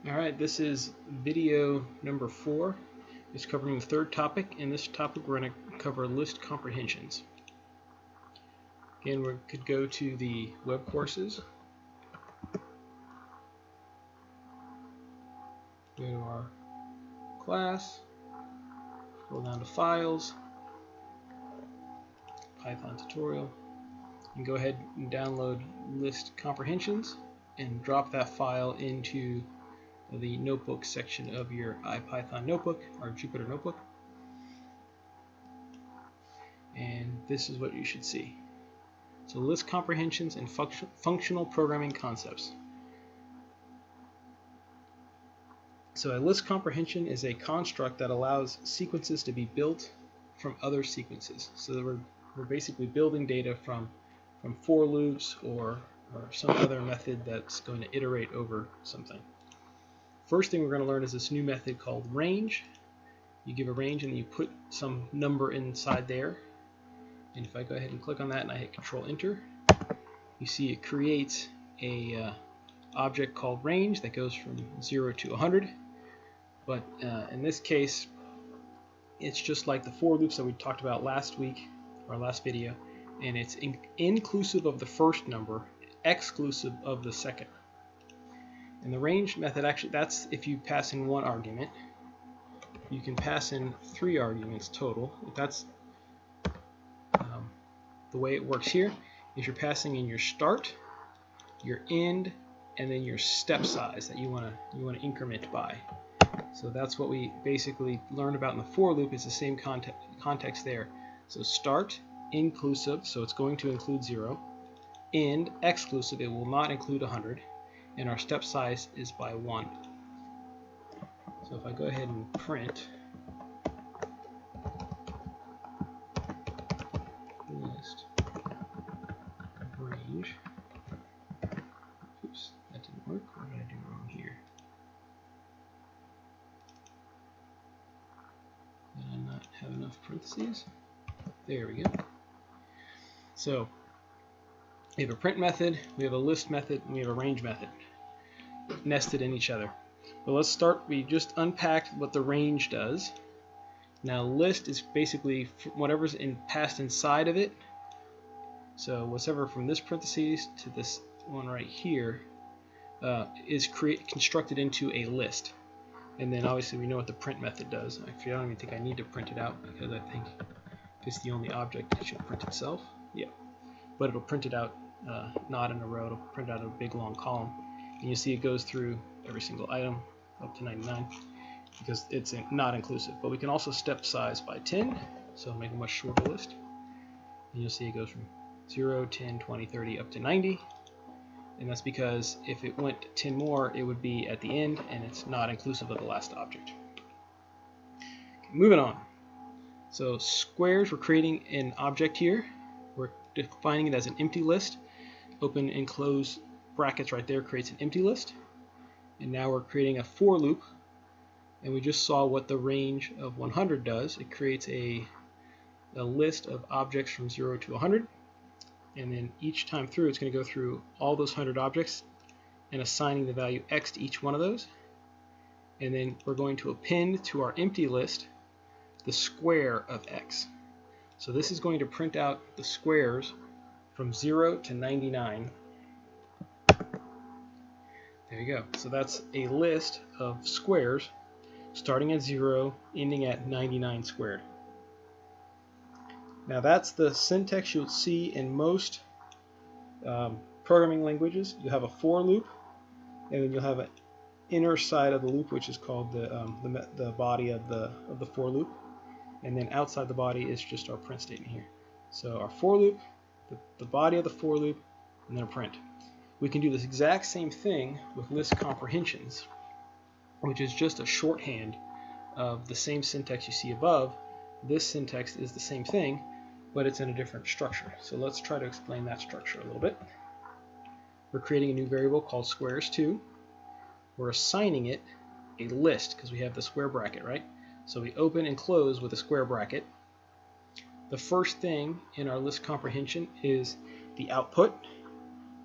Alright, this is video number 4. It's covering the third topic. In this topic we're going to cover list comprehensions. Again, we could go to the web courses. Go to our class, scroll down to files, Python tutorial, and go ahead and download list comprehensions and drop that file into the notebook section of your IPython notebook or Jupyter notebook. And this is what you should see. So list comprehensions and functional programming concepts. So a list comprehension is a construct that allows sequences to be built from other sequences. So that we're basically building data from for loops or some other method that's going to iterate over something. First thing we're going to learn is this new method called range. You give a range and you put some number inside there. And if I go ahead and click on that and I hit Control Enter, you see it creates a object called range that goes from 0 to 100. But in this case, it's just like the for loops that we talked about last week, our last video, and it's inclusive of the first number, exclusive of the second. And the range method, actually, that's if you pass in one argument. You can pass in 3 arguments total. That's the way it works here. If you're passing in your start, your end, and then your step size that you want to increment by. So that's what we basically learned about in the for loop. It's the same context there. So start, inclusive, so it's going to include 0. End, exclusive, it will not include 100. And our step size is by 1. So if I go ahead and print list range, oops, that didn't work. What did I do wrong here? Did I not have enough parentheses? There we go. So we have a print method, we have a list method, and we have a range method nested in each other. But let's start. We just unpacked what the range does. Now list is basically whatever's passed inside of it. So whatever from this parentheses to this one right here is constructed into a list. And then obviously we know what the print method does. Actually, I don't even think I need to print it out because I think if it's the only object, it should print itself. Yeah, but it'll print it out not in a row. It'll print out a big long column. And you see it goes through every single item up to 99 because it's not inclusive. But we can also step size by 10, so make a much shorter list. And you'll see it goes from 0, 10, 20, 30 up to 90. And that's because if it went 10 more, it would be at the end, and it's not inclusive of the last object. Okay, moving on. So squares, we're creating an object here. We're defining it as an empty list. Open and close brackets right there creates an empty list. And now we're creating a for loop, and we just saw what the range of 100 does. It creates a list of objects from 0 to 100, and then each time through it's going to go through all those 100 objects and assigning the value x to each one of those. And then we're going to append to our empty list the square of x. So this is going to print out the squares from 0 to 99. There you go. So that's a list of squares starting at 0, ending at 99 squared. Now that's the syntax you'll see in most programming languages. You have a for loop, and then you'll have an inner side of the loop, which is called the body of the for loop, and then outside the body is just our print statement here. So our for loop, the body of the for loop, and then a print. We can do this exact same thing with list comprehensions, which is just a shorthand of the same syntax you see above. This syntax is the same thing, but it's in a different structure. So let's try to explain that structure a little bit. We're creating a new variable called squares2. We're assigning it a list because we have the square bracket, right? So we open and close with a square bracket. The first thing in our list comprehension is the output.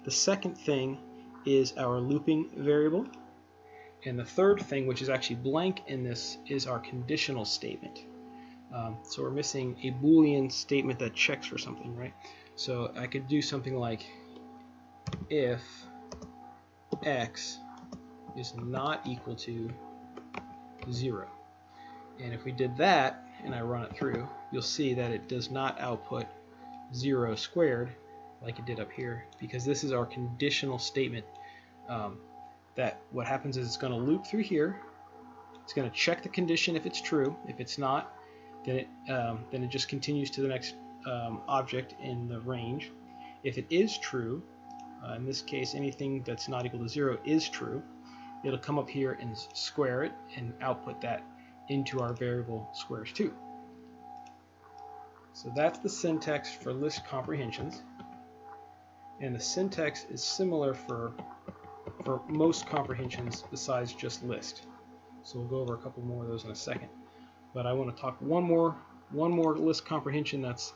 The second thing is our looping variable, And the third thing, which is actually blank in this, is our conditional statement. So we're missing a Boolean statement that checks for something, right? So I could do something like if x is not equal to 0. And if we did that, and I run it through, you'll see that it does not output 0 squared like it did up here, because this is our conditional statement. That what happens is it's going to loop through here. It's going to check the condition if it's true. If it's not, then it just continues to the next object in the range. If it is true, in this case, anything that's not equal to 0 is true. It'll come up here and square it and output that into our variable squares 2. So that's the syntax for list comprehensions. And the syntax is similar for most comprehensions besides just list. So we'll go over a couple more of those in a second. But I want to talk one more list comprehension that's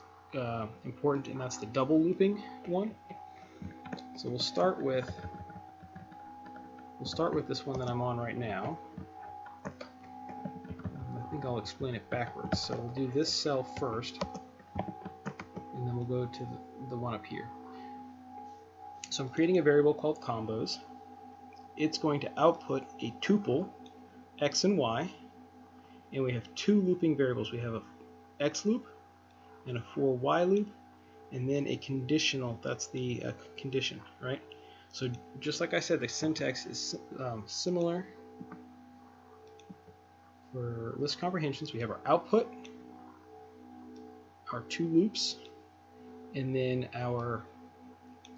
important, and that's the double looping one. So we'll start with this one that I'm on right now. I think I'll explain it backwards. So we'll do this cell first, and then we'll go to the one up here. So I'm creating a variable called combos. It's going to output a tuple, x and y, and we have two looping variables. We have a x loop and a for y loop, and then a conditional. That's the condition, right? So just like I said, the syntax is similar for list comprehensions. We have our output, our two loops, and then our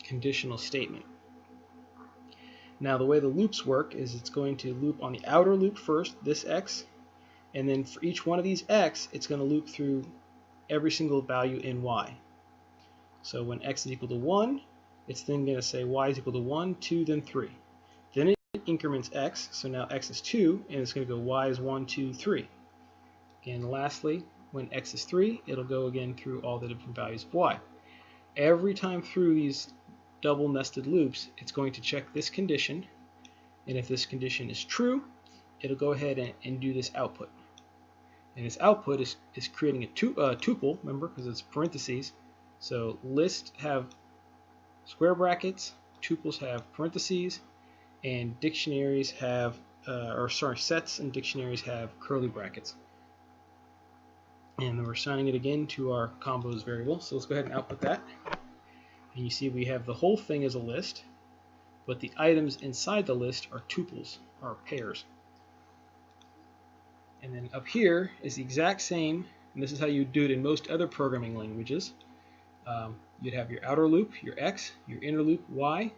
conditional statement. Now the way the loops work is it's going to loop on the outer loop first, this x, and then for each one of these x, it's going to loop through every single value in y. So when x is equal to 1, it's then going to say y is equal to 1, 2, then 3. Then it increments x, so now x is 2, and it's going to go y is 1, 2, 3. And lastly, when x is 3, it'll go again through all the different values of y. Every time through these double nested loops, it's going to check this condition, and if this condition is true, it'll go ahead and do this output. And this output is creating a tuple, remember, because it's parentheses. So lists have square brackets, tuples have parentheses, and dictionaries have, sets and dictionaries have curly brackets. And then we're assigning it again to our combos variable. So let's go ahead and output that. And you see we have the whole thing as a list, but the items inside the list are tuples, or pairs. And then up here is the exact same, and this is how you do it in most other programming languages. You'd have your outer loop, your x, your inner loop, y.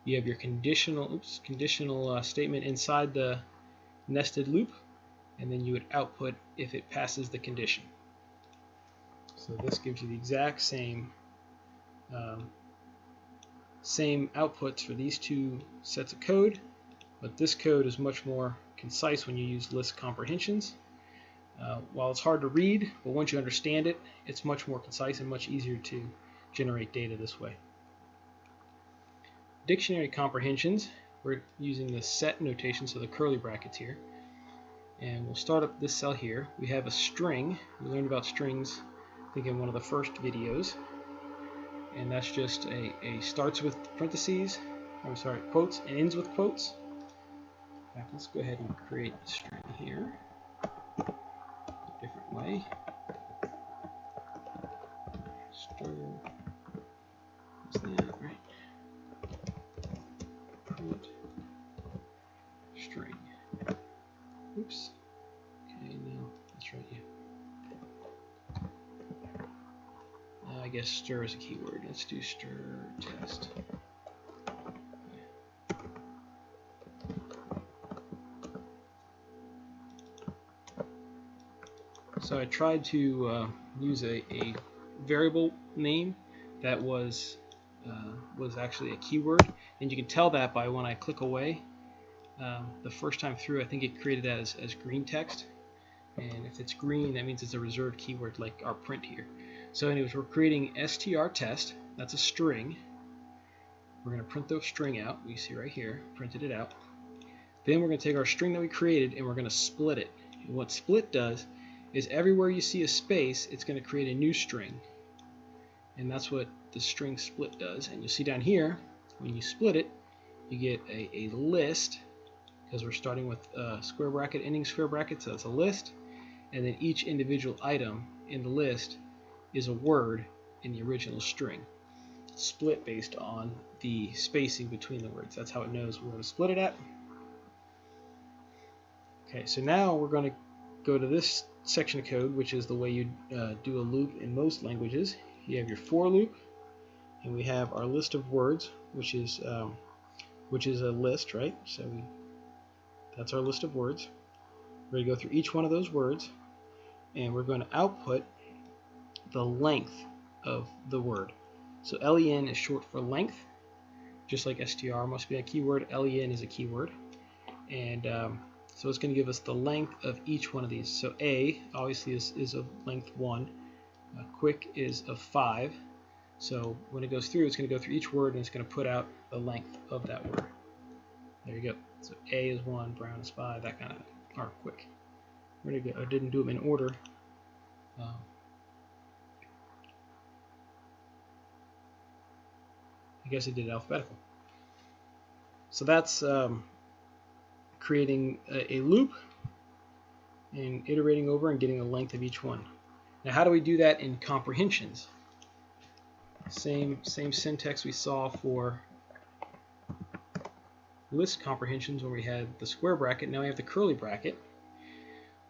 You have your conditional statement inside the nested loop, and then you would output if it passes the condition. So this gives you the exact same outputs for these two sets of code, but this code is much more concise when you use list comprehensions. While it's hard to read, but once you understand it, it's much more concise and much easier to generate data this way. Dictionary comprehensions, we're using the set notation, so the curly brackets here. And we'll start up this cell here. We have a string. We learned about strings, I think, in one of the first videos. And that's just a starts with parentheses, quotes, and ends with quotes. In fact, let's go ahead and create a string here a different way. What's that, right? Print string. Oops. Okay, no, that's right, yeah. I guess stir is a keyword. Let's do stir test. So I tried to use a variable name that was actually a keyword, and you can tell that by when I click away. The first time through, I think it created that as green text, and if it's green, that means it's a reserved keyword like our print here. So anyways, we're creating str test. That's a string. We're going to print the string out. We see right here, printed it out. Then we're going to take our string that we created and we're going to split it. And what split does is everywhere you see a space, it's going to create a new string. And that's what the string split does. And you'll see down here, when you split it, you get a list, because we're starting with square bracket, ending square bracket, so it's a list. And then each individual item in the list is a word in the original string, split based on the spacing between the words. That's how it knows we're going to split it at. Okay, so now we're going to go to this section of code, which is the way you do a loop in most languages. You have your for loop, and we have our list of words, which is a list, right? So that's our list of words. We're going to go through each one of those words, and we're going to output the length of the word. So len is short for length, just like str must be a keyword. Len is a keyword, and so it's going to give us the length of each one of these. So a obviously is of length 1. Quick is of 5. So when it goes through, it's going to go through each word and it's going to put out the length of that word. There you go. So A is 1, brown is 5, that kind of thing. Or quick. Where did it go? I didn't do them in order. I guess I did it alphabetical. So that's creating a loop and iterating over and getting the length of each one. Now, how do we do that in comprehensions? Same syntax we saw for list comprehensions when we had the square bracket. Now we have the curly bracket,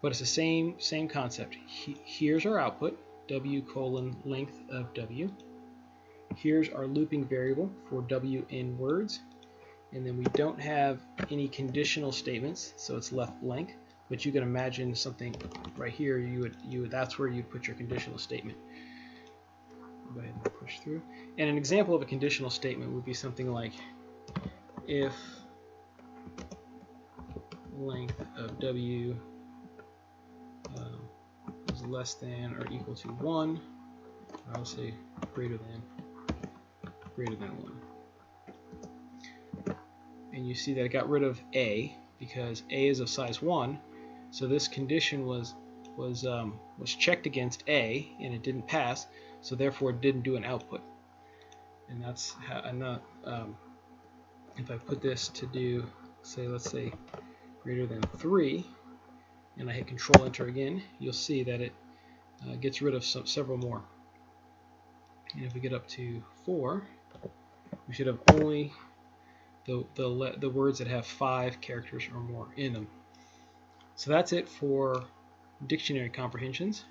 but it's the same concept. Here's our output, w colon length of w. Here's our looping variable for w in words, and then we don't have any conditional statements, so it's left blank. But you can imagine something right here. That's where you'd put your conditional statement. Go ahead and push through. And an example of a conditional statement would be something like, if length of w is less than or equal to 1, I will say greater than 1. And you see that it got rid of a because a is of size 1. So this condition was checked against a and it didn't pass. So therefore it didn't do an output. And that's how if I put this to do, let's say greater than 3, and I hit Control Enter again, you'll see that it gets rid of several more. And if we get up to 4, we should have only the words that have 5 characters or more in them. So that's it for dictionary comprehensions.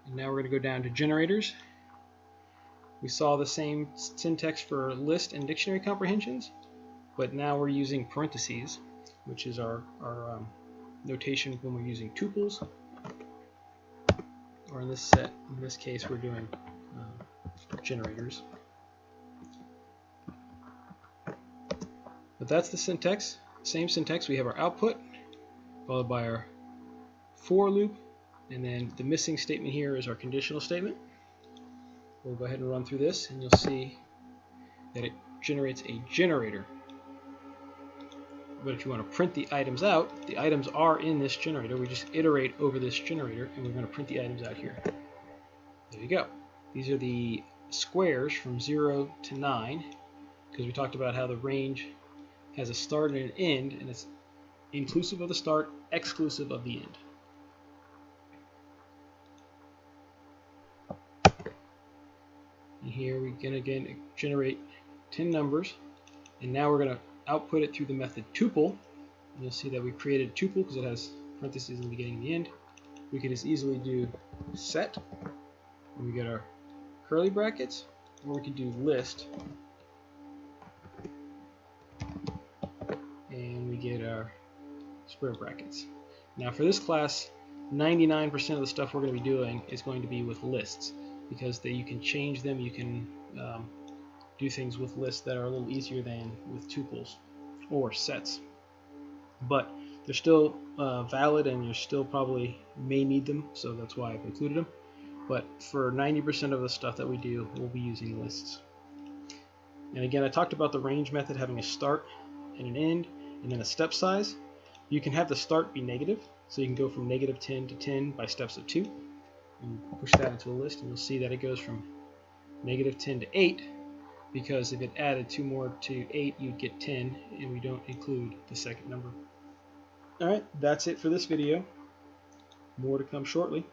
And now we're going to go down to generators. We saw the same syntax for list and dictionary comprehensions, but now we're using parentheses, which is our notation when we're using tuples, or in this case we're doing generators. But that's the syntax, same syntax. We have our output followed by our for loop, and then the missing statement here is our conditional statement. We'll go ahead and run through this, and you'll see that it generates a generator. But if you want to print the items out, the items are in this generator. We just iterate over this generator, and we're going to print the items out here. There you go. These are the squares from 0 to 9, because we talked about how the range has a start and an end, and it's inclusive of the start, exclusive of the end. And here we're going to again generate 10 numbers, and now we're going to output it through the method tuple. And you'll see that we created a tuple because it has parentheses in the beginning and the end. We could as easily do set, and we get our curly brackets, or we could do list, and we get our square brackets. Now for this class, 99% of the stuff we're going to be doing is going to be with lists, because you can change them, you can do things with lists that are a little easier than with tuples or sets. But they're still valid, and you still probably may need them, so that's why I've included them. But for 90% of the stuff that we do, we'll be using lists. And again, I talked about the range method having a start and an end, And then a step size, you can have the start be negative, so you can go from -10 to 10 by steps of 2. And push that into a list, and you'll see that it goes from -10 to 8, because if it added 2 more to 8, you'd get 10, and we don't include the second number. Alright, that's it for this video. More to come shortly.